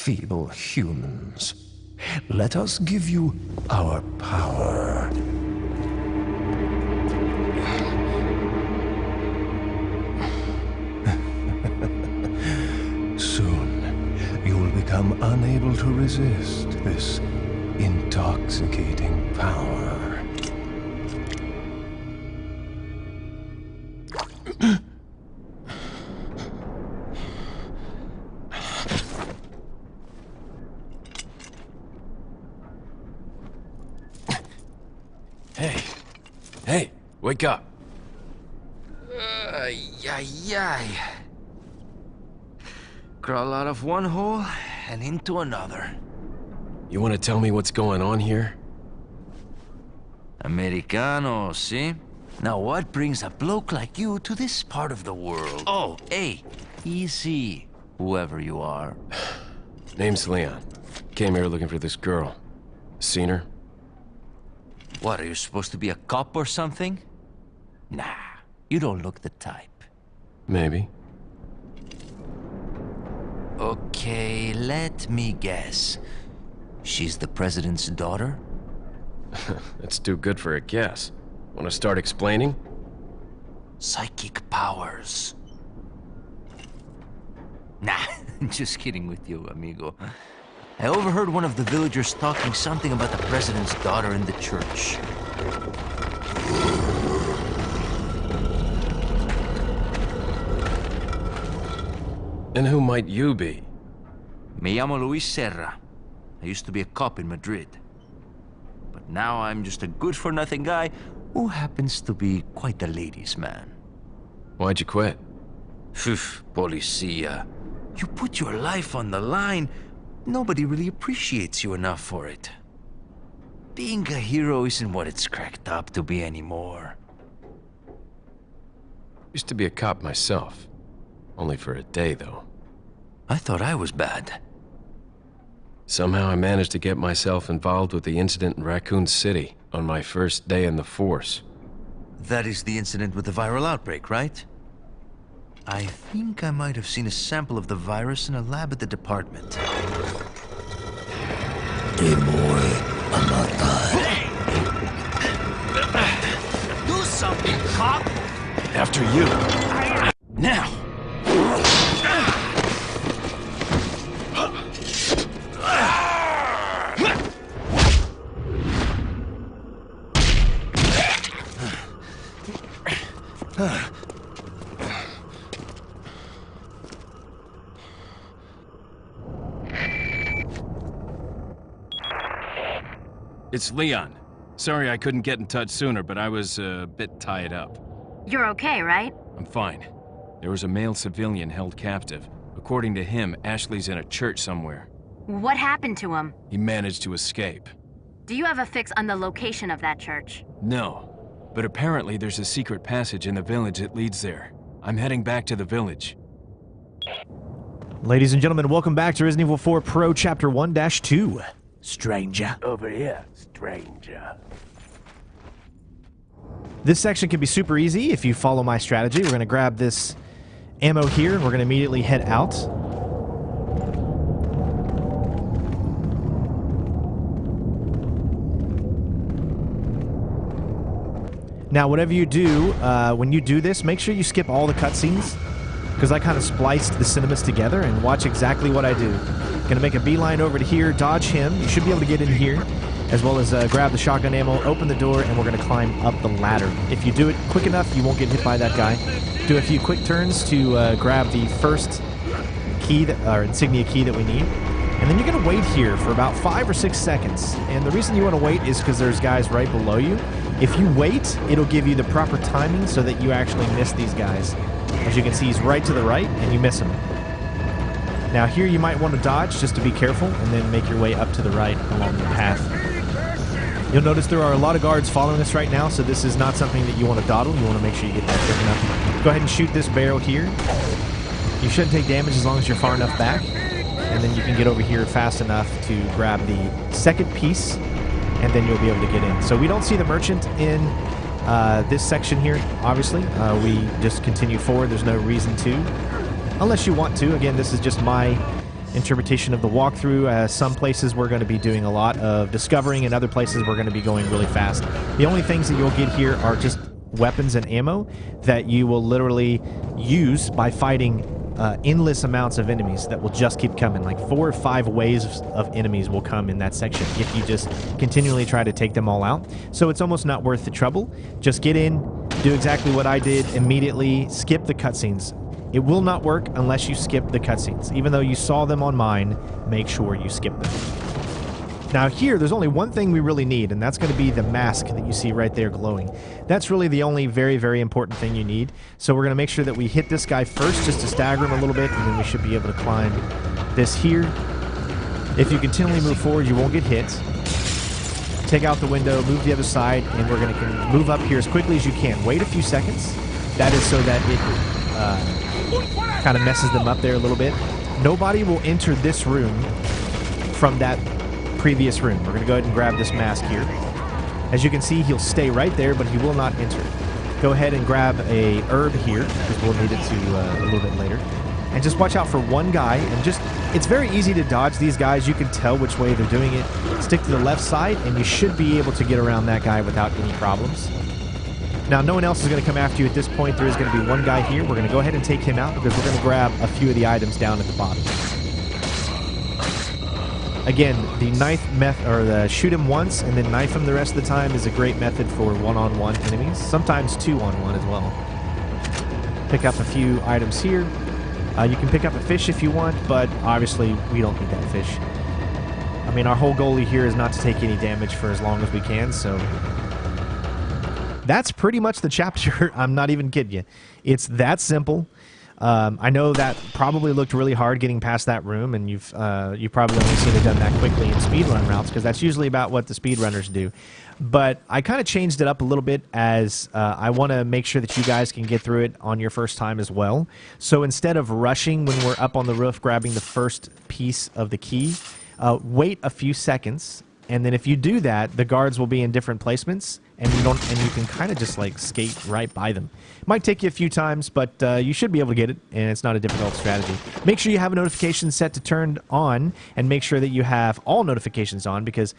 feeble humans. Let us give you our power. Soon, you will become unable to resist this intoxicating power. Hey, wake up. Crawl out of one hole and into another. You want to tell me what's going on here? Americano, see? Now what brings a bloke like you to this part of the world? Oh, hey, easy, whoever you are. Name's Leon. Came here looking for this girl. Seen her? What, are you supposed to be a cop or something? Nah, you don't look the type. Maybe. Okay, let me guess. She's the president's daughter? That's too good for a guess. Want to start explaining? Psychic powers. Nah, just kidding with you, amigo. I overheard one of the villagers talking something about the president's daughter in the church. And who might you be? Me llamo Luis Serra. I used to be a cop in Madrid. But now I'm just a good-for-nothing guy who happens to be quite a ladies' man. Why'd you quit? Phew, policia. You put your life on the line. Nobody really appreciates you enough for it. Being a hero isn't what it's cracked up to be anymore. Used to be a cop myself. Only for a day, though. I thought I was bad. Somehow I managed to get myself involved with the incident in Raccoon City on my first day in the force. That is the incident with the viral outbreak, right? I think I might have seen a sample of the virus in a lab at the department. Do something, cop! After you. Now! It's Leon. Sorry I couldn't get in touch sooner, but I was a bit tied up. You're okay, right? I'm fine. There was a male civilian held captive. According to him, Ashley's in a church somewhere. What happened to him? He managed to escape. Do you have a fix on the location of that church? No, but apparently there's a secret passage in the village that leads there. I'm heading back to the village. Ladies and gentlemen, welcome back to Resident Evil 4 Pro Chapter 1-2. Stranger. Over here, stranger. This section can be super easy if you follow my strategy. We're going to grab this ammo here, and we're going to immediately head out. Now, whatever you do, when you do this, make sure you skip all the cutscenes, because I kind of spliced the cinemas together, and watch exactly what I do. Gonna make a beeline over to here, dodge him. You should be able to get in here, as well as grab the shotgun ammo, open the door, and we're gonna climb up the ladder. If you do it quick enough, you won't get hit by that guy. Do a few quick turns to grab the first key, or insignia key that we need. And then you're gonna wait here for about 5 or 6 seconds. And the reason you wanna wait is because there's guys right below you. If you wait, it'll give you the proper timing so that you actually miss these guys. As you can see, he's right to the right, and you miss him. Now here you might want to dodge just to be careful, and then make your way up to the right along the path. You'll notice there are a lot of guards following us right now, so this is not something that you want to dawdle. You want to make sure you get that quick enough. Go ahead and shoot this barrel here. You shouldn't take damage as long as you're far enough back. And then you can get over here fast enough to grab the second piece, and then you'll be able to get in. So we don't see the merchant in this section here, obviously. We just continue forward. There's no reason to. Unless you want to. Again, this is just my interpretation of the walkthrough. Some places we're going to be doing a lot of discovering, and other places we're going to be going really fast. The only things that you'll get here are just weapons and ammo that you will literally use by fighting endless amounts of enemies that will just keep coming. Like 4 or 5 waves of enemies will come in that section if you just continually try to take them all out. So it's almost not worth the trouble. Just get in, do exactly what I did, immediately skip the cutscenes. It will not work unless you skip the cutscenes. Even though you saw them on mine, make sure you skip them. Now here, there's only one thing we really need, and that's going to be the mask that you see right there glowing. That's really the only very, very important thing you need. So we're going to make sure that we hit this guy first just to stagger him a little bit, and then we should be able to climb this here. If you continually move forward, you won't get hit. Take out the window, move the other side, and we're going to move up here as quickly as you can. Wait a few seconds. That is so that it kind of messes them up there a little bit. Nobody will enter this room from that previous room. We're going to go ahead and grab this mask here. As you can see, he'll stay right there, but he will not enter. Go ahead and grab a herb here, because we'll need it to a little bit later. And just watch out for one guy, and just, it's very easy to dodge these guys. You can tell which way they're doing it. Stick to the left side, and you should be able to get around that guy without any problems. Now, no one else is going to come after you at this point. There is going to be one guy here. We're going to go ahead and take him out, because we're going to grab a few of the items down at the bottom. Again, the knife method, or the shoot him once and then knife him the rest of the time, is a great method for one-on-one enemies. Sometimes 2-on-1 as well. Pick up a few items here. You can pick up a fish if you want, but obviously we don't need that fish. I mean, our whole goal here is not to take any damage for as long as we can, so that's pretty much the chapter. I'm not even kidding you. It's that simple. I know that probably looked really hard getting past that room, and you've probably only seen it done that quickly in speedrun routes, because that's usually about what the speedrunners do. But I kind of changed it up a little bit, as I want to make sure that you guys can get through it on your first time as well. So instead of rushing when we're up on the roof grabbing the first piece of the key, wait a few seconds, and then if you do that, the guards will be in different placements, and you can kind of just like skate right by them. It might take you a few times, but you should be able to get it, and it's not a difficult strategy. Make sure you have notifications set to turned on, and make sure that you have all notifications on, because,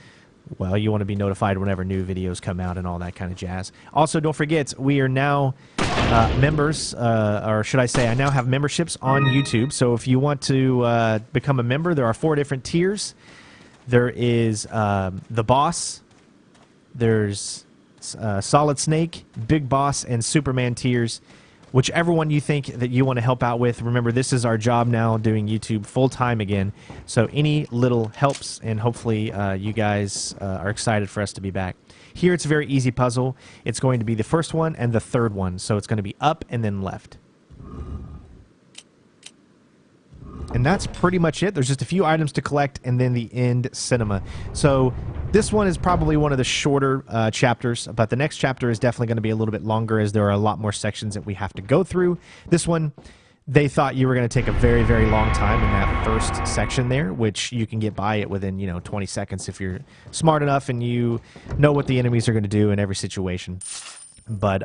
well, you want to be notified whenever new videos come out and all that kind of jazz. Also, don't forget, we are now members, or should I say, I now have memberships on YouTube. So if you want to become a member, there are 4 different tiers. There is the Boss, there's Solid Snake, Big Boss, and Superman tiers. Whichever one you think that you want to help out with. Remember, this is our job now, doing YouTube full-time again. So any little helps, and hopefully you guys are excited for us to be back. Here it's a very easy puzzle. It's going to be the first one and the third one. So it's going to be up and then left. And that's pretty much it. There's just a few items to collect, and then the end cinema. So this one is probably one of the shorter chapters, but the next chapter is definitely going to be a little bit longer, as there are a lot more sections that we have to go through. This one, they thought you were going to take a very, very long time in that first section there, which you can get by it within, 20 seconds if you're smart enough and you know what the enemies are going to do in every situation. But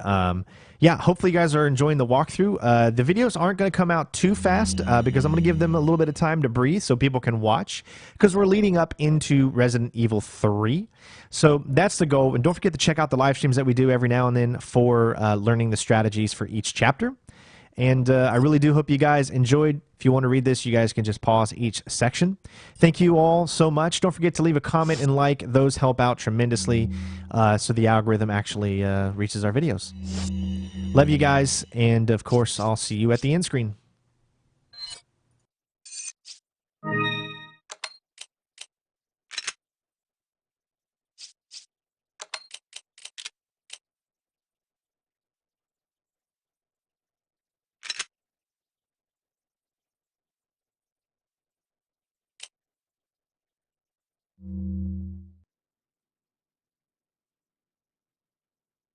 yeah, hopefully you guys are enjoying the walkthrough. The videos aren't going to come out too fast because I'm going to give them a little bit of time to breathe so people can watch, because we're leading up into Resident Evil 3. So that's the goal. And don't forget to check out the live streams that we do every now and then for learning the strategies for each chapter. And I really do hope you guys enjoyed. If you want to read this, you guys can just pause each section. Thank you all so much. Don't forget to leave a comment and like. Those help out tremendously so the algorithm actually reaches our videos. Love you guys, and of course, I'll see you at the end screen.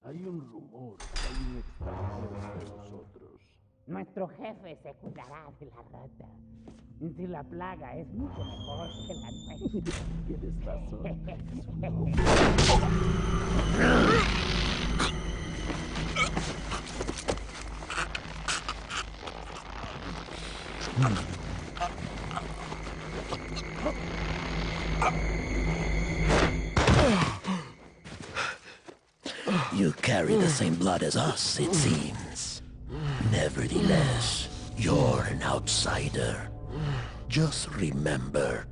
Hay un rumor, hay un extranjero entre nosotros. Nuestro jefe se cuidará de la rata. Si la plaga es mucho mejor que la nuestra. Tienes razón. You carry the same blood as us, it seems. Nevertheless, you're an outsider. Just remember,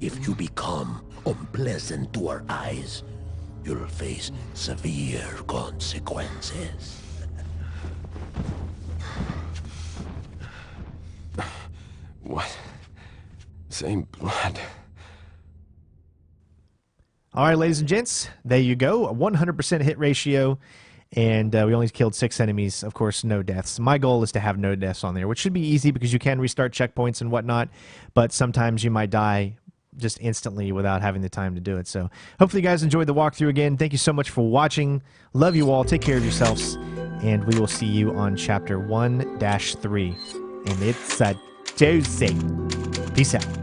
if you become unpleasant to our eyes, you'll face severe consequences. What? Same blood. All right, ladies and gents, there you go. A 100% hit ratio, and we only killed 6 enemies. Of course, no deaths. My goal is to have no deaths on there, which should be easy because you can restart checkpoints and whatnot, but sometimes you might die just instantly without having the time to do it. So hopefully you guys enjoyed the walkthrough again. Thank you so much for watching. Love you all. Take care of yourselves, and we will see you on Chapter 1-3. And it's a Tuesday. Peace out.